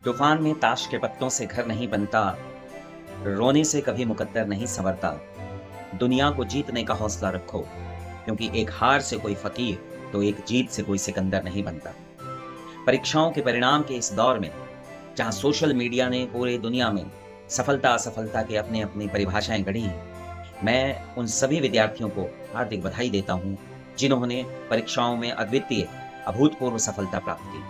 तूफान में ताश के पत्तों से घर नहीं बनता, रोने से कभी मुकद्दर नहीं संवरता। दुनिया को जीतने का हौसला रखो, क्योंकि एक हार से कोई फकीर तो एक जीत से कोई सिकंदर नहीं बनता। परीक्षाओं के परिणाम के इस दौर में, जहां सोशल मीडिया ने पूरी दुनिया में सफलता असफलता के अपनी अपनी परिभाषाएं गढ़ी हैं, मैं उन सभी विद्यार्थियों को हार्दिक बधाई देता हूं जिन्होंने परीक्षाओं में अद्वितीय अभूतपूर्व सफलता प्राप्त की।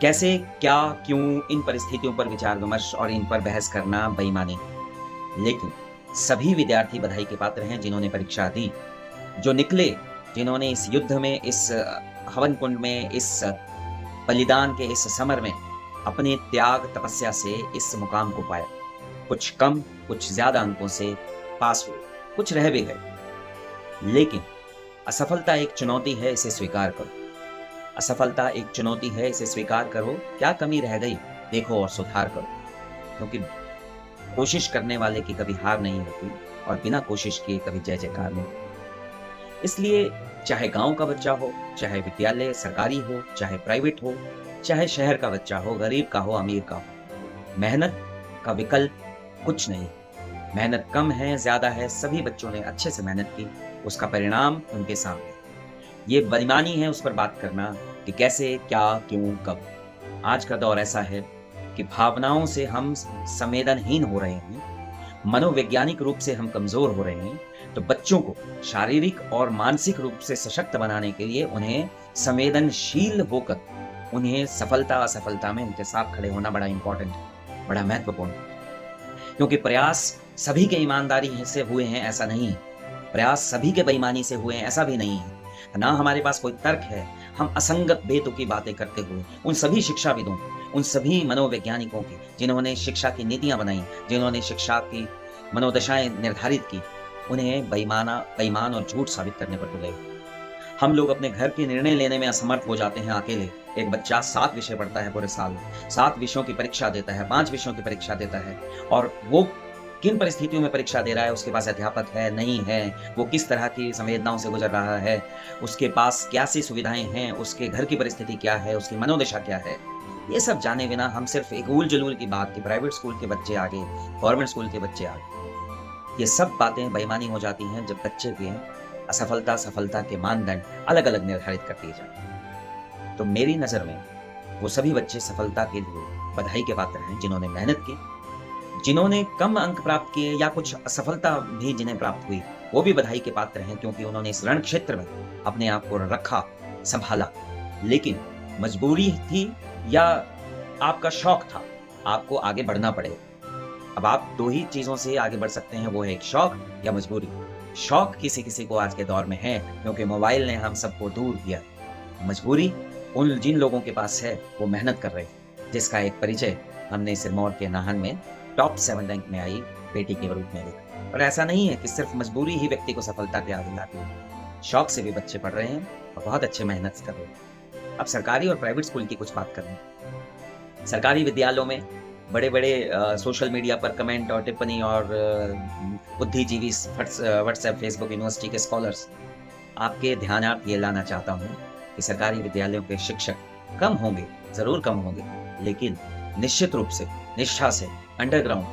कैसे, क्या, क्यों, इन परिस्थितियों पर विचार विमर्श और इन पर बहस करना बेईमानी है। लेकिन सभी विद्यार्थी बधाई के पात्र हैं जिन्होंने परीक्षा दी, जो निकले, जिन्होंने इस युद्ध में, इस हवन कुंड में, इस बलिदान के इस समर में अपने त्याग तपस्या से इस मुकाम को पाया। कुछ कम, कुछ ज्यादा अंकों से पास हुए, कुछ रह भी गए। लेकिन असफलता एक चुनौती है, इसे स्वीकार करो। असफलता एक चुनौती है, इसे स्वीकार करो। क्या कमी रह गई देखो और सुधार करो, क्योंकि कोशिश करने वाले की कभी हार नहीं होती और बिना कोशिश किए कभी जय जयकार नहीं। इसलिए चाहे गांव का बच्चा हो, चाहे विद्यालय सरकारी हो, चाहे प्राइवेट हो, चाहे शहर का बच्चा हो, गरीब का हो, अमीर का हो, मेहनत का विकल्प कुछ नहीं। मेहनत कम है, ज्यादा है, सभी बच्चों ने अच्छे से मेहनत की, उसका परिणाम उनके सामने। ये बेईमानी है उस पर बात करना कि कैसे, क्या, क्यों, कब। आज का दौर ऐसा है कि भावनाओं से हम संवेदनहीन हो रहे हैं, मनोवैज्ञानिक रूप से हम कमजोर हो रहे हैं। तो बच्चों को शारीरिक और मानसिक रूप से सशक्त बनाने के लिए उन्हें संवेदनशील होकर उन्हें सफलता असफलता में उनके साथ खड़े होना बड़ा इंपॉर्टेंट है, बड़ा महत्वपूर्ण है। क्योंकि प्रयास सभी के ईमानदारी से हुए हैं ऐसा नहीं है, प्रयास सभी के बेईमानी से हुए हैं ऐसा भी नहीं है। ना हमारे पास कोई तर्क है। हम असंगत बेतुकी बातें करते हुए उन सभी शिक्षाविदों, उन सभी मनोवैज्ञानिकों की जिन्होंने शिक्षा की नीतियां बनाई, जिन्होंने शिक्षा की मनोदशाएं निर्धारित की, उन्हें बेईमान और झूठ साबित करने पर तुले। हम लोग अपने घर के निर्णय लेने में असमर्थ हो जाते हैं अकेले। एक बच्चा 7 विषय पढ़ता है पूरे साल, 7 विषयों की परीक्षा देता है, 5 विषयों की परीक्षा देता है, और वो किन परिस्थितियों में परीक्षा दे रहा है, उसके पास अध्यापक है, नहीं है, वो किस तरह की संवेदनाओं से गुजर रहा है, उसके पास क्या-सी सुविधाएं हैं, उसके घर की परिस्थिति क्या है, उसकी मनोदशा क्या है, ये सब जाने बिना हम सिर्फ एक ऊल-जलूल की बात कि प्राइवेट स्कूल के बच्चे आगे, गवर्नमेंट स्कूल के बच्चे आगे, ये सब बातें बेईमानी हो जाती हैं जब बच्चे के असफलता सफलता के मानदंड अलग-अलग निर्धारित कर दिए जाते हैं। तो मेरी नज़र में वो सभी बच्चे सफलता के लिए बधाई के पात्र हैं जिन्होंने मेहनत की, जिन्होंने कम अंक प्राप्त किए या कुछ असफलता भी जिन्हें प्राप्त हुई, वो भी बधाई के पात्र हैं, क्योंकि उन्होंने इस रण क्षेत्र में अपने आप को रखा, संभाला। लेकिन मजबूरी थी या आपका शौक था, आपको आगे बढ़ना पड़ेगा। अब आप 2 ही चीजों से आगे बढ़ सकते हैं, वो है एक शौक या मजबूरी। शौक किसी किसी को आज के दौर में है, क्योंकि मोबाइल ने हम सबको दूर किया। मजबूरी उन जिन लोगों के पास है वो मेहनत कर रहे हैं, जिसका एक परिचय हमने सिरमौर के नाहन में टॉप 7 रैंक में आई बेटी के रूप में देखा। और ऐसा नहीं है कि सिर्फ मजबूरी ही व्यक्ति को सफलता के आगे लाती है, शौक से भी बच्चे पढ़ रहे हैं और बहुत अच्छे मेहनत कर रहे हैं। अब सरकारी और प्राइवेट स्कूल की कुछ बात करें। सरकारी विद्यालयों में बड़े-बड़े सोशल मीडिया पर कमेंट और टिप्पणी और बुद्धिजीवी व्हाट्सएप, फेसबुक, यूनिवर्सिटी के स्कॉलर्स, आपके ध्यानार्थ ये लाना चाहता हूँ कि सरकारी विद्यालयों के शिक्षक कम होंगे, जरूर कम होंगे, लेकिन निश्चित रूप से निष्ठा से अंडरग्राउंड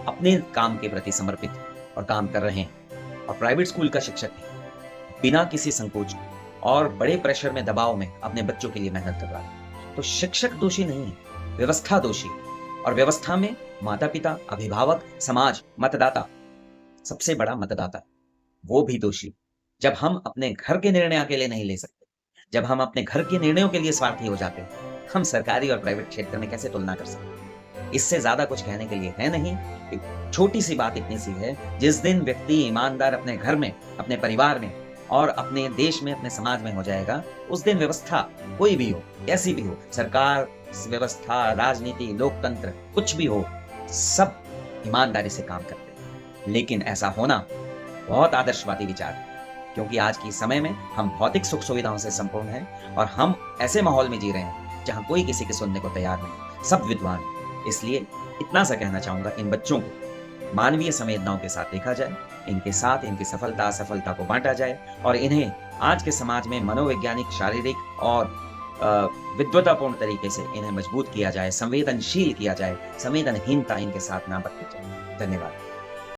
अपने काम के प्रति समर्पित और काम कर रहे हैं। और प्राइवेट स्कूल का शिक्षक बिना किसी संकोच और बड़े प्रेशर में, दबाव में अपने बच्चों के लिए मेहनत कर रहा है। तो शिक्षक दोषी नहीं है, व्यवस्था दोषी। और व्यवस्था में माता पिता, अभिभावक, समाज, मतदाता, सबसे बड़ा मतदाता, वो भी दोषी। जब हम अपने घर के निर्णय अकेले नहीं ले सकते, जब हम अपने घर के निर्णयों के लिए स्वार्थी हो जाते हैं, हम सरकारी और प्राइवेट क्षेत्र में कैसे तुलना कर सकते हैं। इससे ज्यादा कुछ कहने के लिए है नहीं। एक छोटी सी बात इतनी सी है, जिस दिन व्यक्ति ईमानदार अपने घर में, अपने परिवार में और अपने देश में, अपने समाज में हो जाएगा, उस दिन व्यवस्था कोई भी हो, कैसी भी हो, सरकार, व्यवस्था, राजनीति, लोकतंत्र, कुछ भी हो, सब ईमानदारी से काम करते हैं। लेकिन ऐसा होना बहुत आदर्शवादी विचार है, क्योंकि आज के समय में हम भौतिक सुख सुविधाओं से संपूर्ण हैं और हम ऐसे माहौल में जी रहे हैं जहां कोई किसी के सुनने को तैयार नहीं, सब विद्वान हैं। इसलिए इतना सा कहना चाहूंगा, इन बच्चों को मानवीय संवेदनाओं के साथ देखा जाए, इनके साथ इनकी सफलता असफलता को बांटा जाए और इन्हें आज के समाज में मनोवैज्ञानिक, शारीरिक और विद्वतापूर्ण तरीके से इन्हें मजबूत किया जाए, संवेदनशील किया जाए, संवेदनहीनता इनके साथ ना बरती जाए। धन्यवाद।